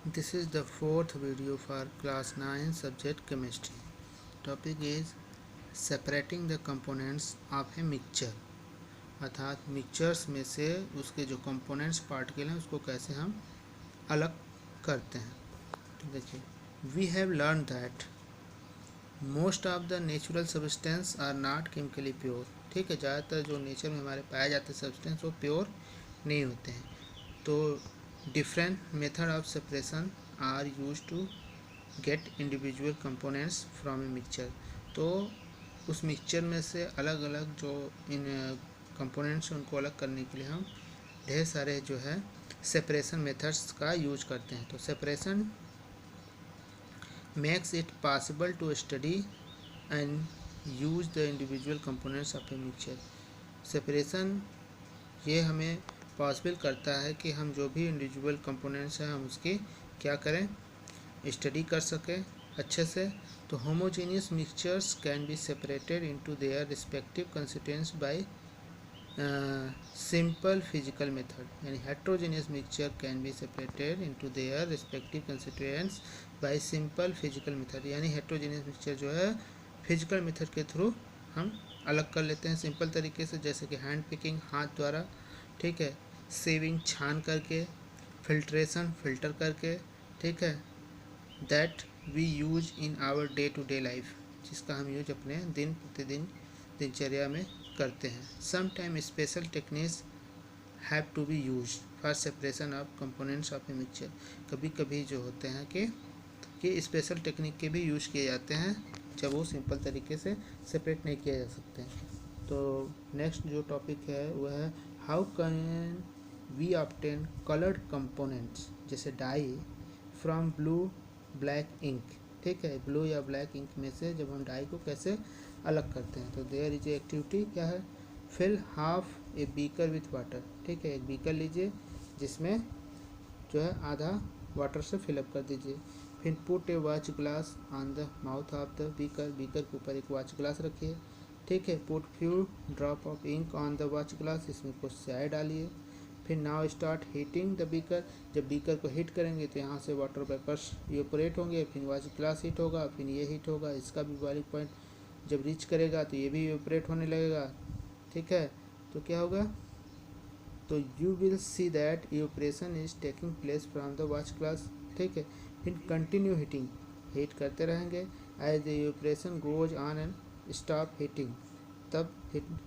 This is the fourth video for class 9 subject chemistry. Topic is separating the components of a mixture, अर्थात mixtures में से उसके जो components particle हैं उसको कैसे हम अलग करते हैं। तो देखिए, we have learn that most of the natural substance are not chemically pure. ठीक है, ज़्यादातर जो नेचर में हमारे पाए जाते सब्सटेंस वो प्योर नहीं होते हैं। तो different method of separation are use to get individual components from a mixture. तो उस मिक्सचर में से अलग अलग जो इन कंपोनेंट्स उनको अलग करने के लिए हम ढेर सारे जो है सेपरेशन मेथड्स का यूज करते हैं। तो separation makes it possible to study and use the individual components of a mixture. Separation ये हमें पॉसिबल करता है कि हम जो भी इंडिविजुअल कंपोनेंट्स हैं हम उसकी क्या करें, स्टडी कर सकें अच्छे से। तो homogeneous mixtures can be separated into their respective constituents by simple physical method, यानी heterogeneous mixture can be separated into their respective constituents by simple physical method. यानी हेट्रोजेनियस मिक्सचर जो है फिजिकल मेथड के थ्रू हम अलग कर लेते हैं सिंपल तरीके से, जैसे कि हैंड पिकिंग हाथ द्वारा, ठीक है, सेविंग छान करके, फिल्ट्रेशन फिल्टर करके, ठीक है, that we use in our day to day life, जिसका हम यूज अपने दिन प्रतिदिन दिनचर्या में करते हैं। Some time special techniques have to be use for separation of components of a mixture. कभी कभी जो होते हैं कि स्पेशल टेक्निक के भी यूज किए जाते हैं जब वो सिंपल तरीके से सेपरेट नहीं किए जा सकते हैं। तो नेक्स्ट जो टॉपिक है वो है how can we obtain coloured components, जैसे dye from blue black ink. ठीक है, ब्लू या ब्लैक इंक में से जब हम डाई को कैसे अलग करते हैं। तो देयर इज ए एक्टिविटी क्या है, fill half a beaker with water. ठीक है, एक बीकर लीजिए जिसमें जो है आधा वाटर से फिलअप कर दीजिए। फिर put a watch glass on the mouth of the beaker, beaker के ऊपर एक वॉच ग्लास रखिए। ठीक है, put few drop of ink on the watch glass, इसमें कुछ स्याही डालिए। फिर now start heating the beaker, जब बीकर को हीट करेंगे तो यहाँ से वाटर वेपर्स इवेपोरेट होंगे, फिर वॉच ग्लास हीट होगा, फिर ये हीट होगा, इसका भी बॉइलिंग पॉइंट जब रीच करेगा तो ये भी इवेपोरेट होने लगेगा। ठीक है, तो क्या होगा, तो you will see that evaporation is taking place from the watch glass. ठीक है, फिर कंटिन्यू हीटिंग, हीट करते रहेंगे as the evaporation goes on and stop heating, तब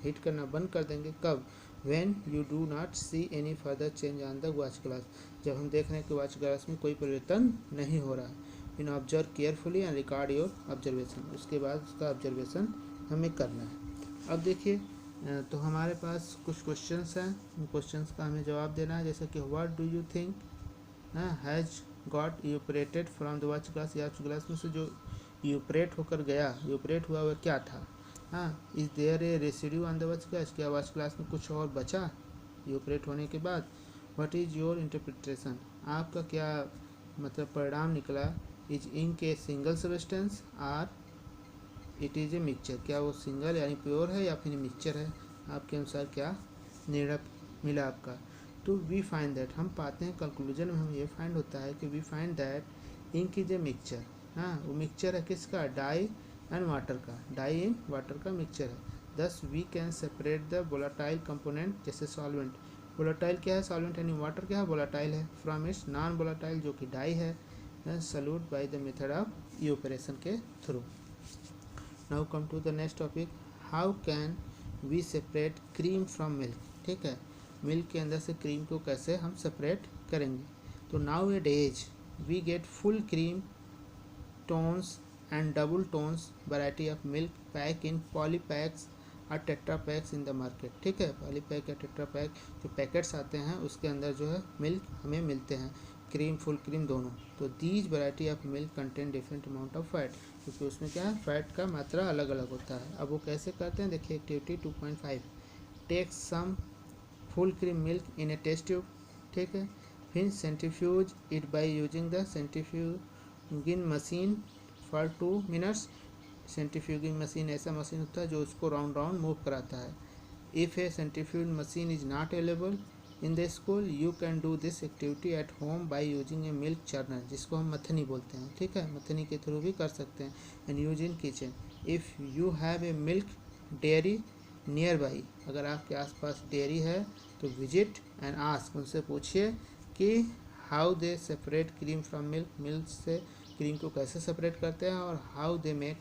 हीट करना बंद कर देंगे। कब, when you do not see any further change on the watch glass, जब हम देख रहे हैं कि वॉच ग्लास में कोई परिवर्तन नहीं हो रहा है। In observe carefully and record your observation, उसके बाद उसका ऑब्जर्वेशन हमें करना है। अब देखिए, तो हमारे पास कुछ क्वेश्चंस हैं, उन क्वेश्चंस का हमें जवाब देना है। जैसे कि what do you think has got evaporated from the watch glass, या ग्लास में से जो इवेपोरेट होकर गया, इवेपोरेट हुआ वह क्या था। हाँ, is there a residue on the watch glass, क्या वॉच ग्लास में कुछ और बचा इवेपोरेट होने के बाद। व्हाट इज़ योर इंटरप्रिटेशन, आपका क्या मतलब परिणाम निकला। Is ink a single substance or it is a mixture, क्या वो सिंगल यानी प्योर है या फिर मिक्सचर है, आपके अनुसार क्या निर्णय मिला आपका। तो वी फाइंड दैट, हम पाते हैं कंक्लूजन में हमें ये फाइंड होता है कि we find that ink is a mixture. हाँ, वो मिक्सचर है किसका, डाई एंड वाटर का, डाई इन वाटर का मिक्सचर है। Thus we can separate the volatile component, जैसे सॉल्वेंट, वोलाटाइल क्या है, सॉल्वेंट यानी वाटर क्या है, वोलाटाइल है, फ्रॉम इट्स नॉन वोलाटाइल जो कि डाई है, solute by the method of evaporation के थ्रू। Now come to the next topic, how can we separate cream from milk. ठीक है, मिल्क के अंदर से क्रीम को कैसे हम सेपरेट करेंगे। तो nowadays we get full cream tones and double tones variety of milk pack in polypacks और tetra packs in the market. ठीक है, पॉलीपैक या टेट्रा पैक जो पैकेट्स आते हैं उसके अंदर जो है मिल्क हमें मिलते हैं, क्रीम फुल क्रीम दोनों। तो these variety of milk contain different amount of fat, क्योंकि उसमें क्या है, फैट का मात्रा अलग अलग होता है। अब वो कैसे करते हैं, देखिए activity 2.5, take some full cream milk in a test tube. ठीक है, फिर centrifuge it by using the centrifuging machine for 2 minutes. Centrifuging machine ऐसा मशीन होता है जो उसको राउंड राउंड मूव कराता है। If a centrifuge machine is not available in the school you can do this activity at home by using a milk churner, जिसको हम मथनी बोलते हैं, ठीक है, मथनी के थ्रू भी कर सकते हैं। And use in kitchen if you have a milk dairy near by, अगर आपके आसपास डेयरी है तो विजिट एंड आस्क, उनसे पूछिए कि how they separate cream from milk, milk से क्रीम को कैसे सेपरेट करते हैं, और हाउ दे मेक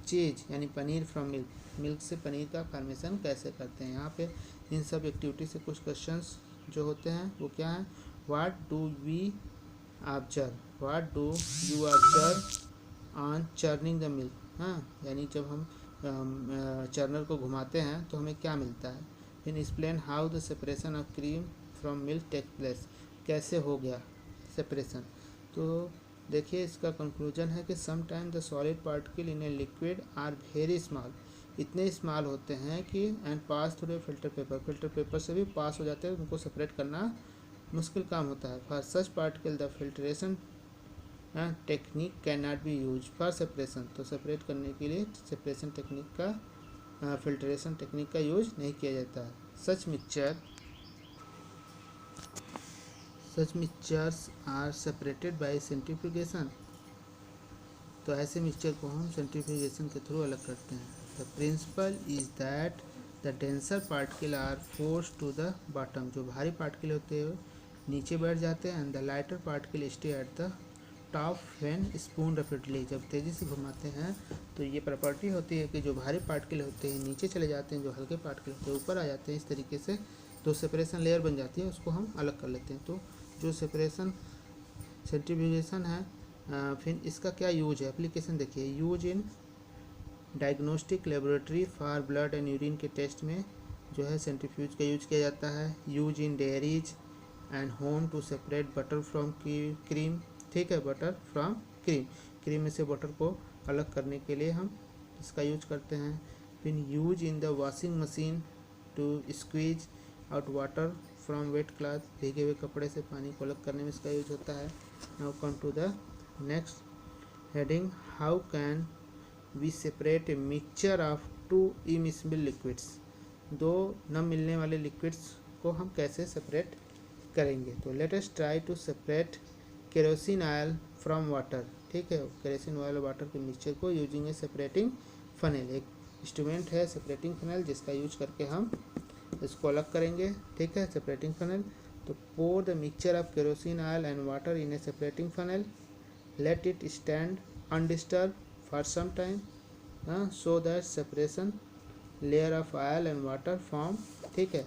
चीज़ यानी पनीर फ्रॉम मिल्क, मिल्क से पनीर का फॉर्मेशन कैसे करते हैं। यहाँ पे इन सब एक्टिविटी से कुछ क्वेश्चंस जो होते हैं वो क्या है, what do we observe, what do you observe on churning the milk, हाँ, यानी जब हम चर्नर को घुमाते हैं तो हमें क्या मिलता है। फिर explain how the separation of cream from milk take place, कैसे हो गया सेपरेशन। तो देखिए इसका कंक्लूजन है कि some time the solid particle in a liquid are very small, इतने स्मॉल होते हैं कि and pass through filter paper, filter paper से भी पास हो जाते हैं, उनको सेपरेट करना मुश्किल काम होता है। For such particle the filtration technique can not be use for separation, तो सेपरेट करने के लिए सेपरेशन टेक्निक का फिल्ट्रेशन टेक्निक का यूज नहीं किया जाता है। Such mixtures are separated by centrifugation, तो ऐसे मिक्सचर को हम सेंट्रीफ्यूगेशन के थ्रू अलग करते हैं। The principle is that the denser particle are force to the bottom, जो भारी पार्टिकल होते हैं नीचे बैठ जाते हैं, and the lighter particle stay at the top when spun rapidly, जब तेज़ी से घुमाते हैं तो ये प्रॉपर्टी होती है कि जो भारी पार्टिकल होते हैं नीचे चले जाते हैं, जो हल्के पार्टिकल होते हैं ऊपर आ जाते हैं। इस तरीके से जो सेपरेशन लेयर बन जाती है उसको हम अलग कर लेते हैं। तो जो सेपरेशन सेंट्रीफ्यूगेशन है, फिर इसका क्या यूज है, एप्लीकेशन देखिए। Use in diagnostic laboratory for blood and urine के टेस्ट में जो है सेंट्रीफ्यूज का यूज किया जाता है। Use in dairies and home to separate butter from cream, ठीक है, बटर फ्रॉम क्रीम, क्रीम में से बटर को अलग करने के लिए हम इसका यूज करते हैं। फिर use in the washing machine to squeeze out water from wet cloth, भीगे हुए कपड़े से पानी को अलग करने में इसका यूज होता है। Now come to the next heading, how can we separate a mixture of two immiscible liquids, दो न मिलने वाले लिक्विड्स को हम कैसे सेपरेट करेंगे। तो let us try to separate kerosene oil from water, ठीक है, केरोसिन ऑयल और वाटर के मिक्सचर को यूजिंग ए सेपरेटिंग फनेल, एक इंस्ट्रूमेंट है सेपरेटिंग फनेल जिसका यूज करके हम इसको अलग करेंगे, ठीक है, सेपरेटिंग फनेल। तो pour the mixture of kerosene oil and water in a separating funnel, let it stand undisturb for some time, so that separation layer of oil and water form, ठीक है,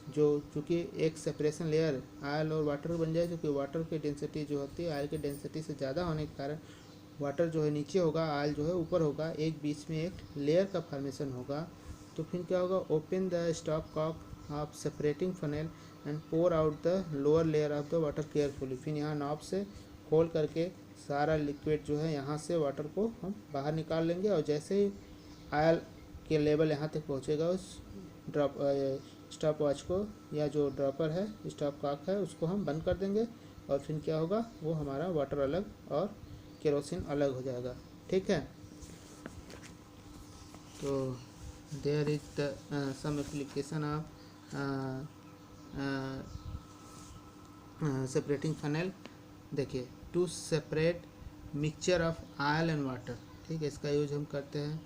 जो चूँकि एक सेपरेशन लेयर ऑयल और water बन जाए, क्योंकि water की डेंसिटी जो होती है ऑयल की डेंसिटी से ज़्यादा होने के कारण वाटर जो है नीचे होगा, ऑयल जो है ऊपर होगा, एक बीच में एक लेयर का फॉर्मेशन होगा। तो फिर क्या होगा, open the stop cock of separating funnel and pour out the lower layer of the water carefully, फिर यहाँ नॉब से खोल करके सारा लिक्विड जो है यहाँ से वाटर को हम बाहर निकाल लेंगे, और जैसे ही ऑयल के लेवल यहाँ तक पहुँचेगा उस ड्रॉप स्टॉप वॉच को या जो ड्रॉपर है स्टॉप कॉक है उसको हम बंद कर देंगे, और फिर क्या होगा, वो हमारा वाटर अलग और केरोसिन अलग हो जाएगा, ठीक है। तो there is the some application of separating funnel, देखिए, to separate mixture of oil and water, ठीक है, इसका यूज हम करते हैं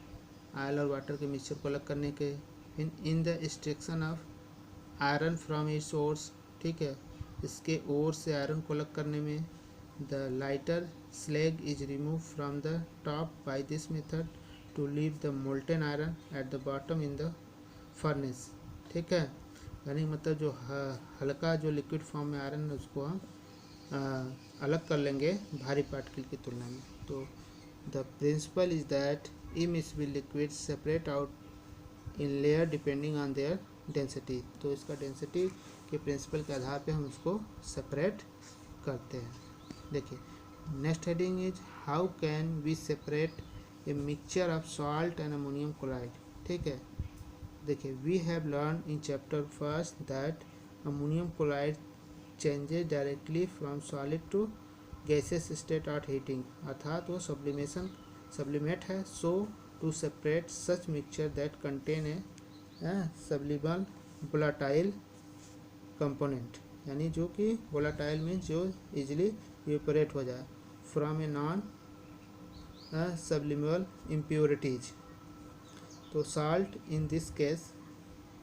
ऑयल और वाटर के मिक्सचर को अलग करने के। In the extraction of iron from its ores, ठीक है, इसके ओर से आयरन को अलग करने में। The lighter slag is remove from the top by this method to leave the molten iron at the bottom in the furnace, ठीक है, यानी मतलब जो हल्का जो लिक्विड फॉर्म में आयरन है उसको हम अलग कर लेंगे भारी पार्टिकल की तुलना में। तो the principle is that immiscible liquid separate out in layer depending on their density, तो इसका डेंसिटी के प्रिंसिपल के आधार पे हम उसको सेपरेट करते हैं। देखिए next heading is how can we separate a mixture of salt and ammonium chloride, ठीक है, देखिए we have learn in chapter first that ammonium chloride changes directly from solid to gases state of heating, अर्थात वो sublimate है। So to separate such mixture that contain a sublimable volatile component, यानी जो कि volatile means जो easily evaporate हो जाए, from a non sublimable impurities. तो salt in this case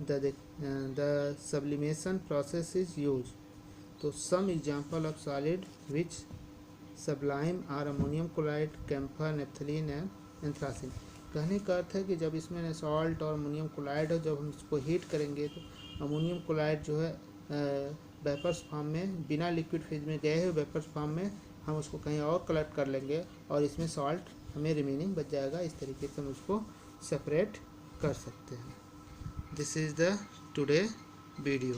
the sublimation process is use. तो some example of solid which sublime are ammonium chloride, camphor, naphthalene and anthracene. कहने का अर्थ है कि जब इसमें सॉल्ट और अमोनियम क्लोराइड हो, जब हम इसको हीट करेंगे तो अमोनियम क्लोराइड जो है वेपर्स फॉर्म में, बिना लिक्विड फेज में गए हुए वेपर्स फॉर्म में हम उसको कहीं और कलेक्ट कर लेंगे और इसमें सॉल्ट हमें रिमेनिंग बच जाएगा। इस तरीके से हम उसको सेपरेट कर सकते हैं। This is the today video.